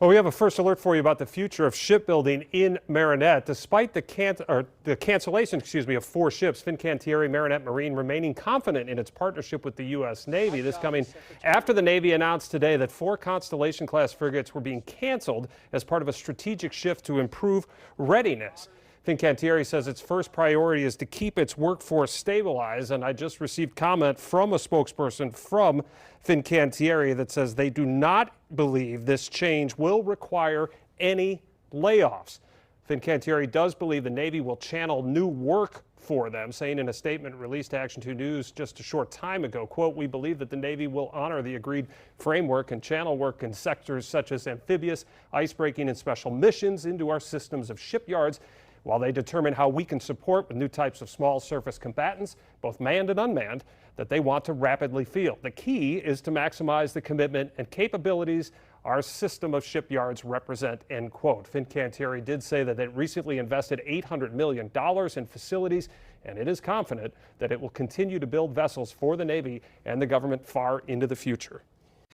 Well, we have a first alert for you about the future of shipbuilding in Marinette. Despite the cancellation, of 4 ships, Fincantieri Marinette Marine remaining confident in its partnership with the U.S. Navy. This coming after the Navy announced today that 4 Constellation-class frigates were being canceled as part of a strategic shift to improve readiness. Fincantieri says its first priority is to keep its workforce stabilized, and I just received comment from a spokesperson from Fincantieri that says they do not believe this change will require any layoffs. Fincantieri does believe the Navy will channel new work for them, saying in a statement released to Action 2 News just a short time ago, quote, "We believe that the Navy will honor the agreed framework and channel work in sectors such as amphibious, icebreaking, and special missions into our systems of shipyards, while they determine how we can support with new types of small surface combatants, both manned and unmanned, that they want to rapidly field. The key is to maximize the commitment and capabilities our system of shipyards represent," end quote. Fincantieri did say that it recently invested $800 million in facilities, and it is confident that it will continue to build vessels for the Navy and the government far into the future.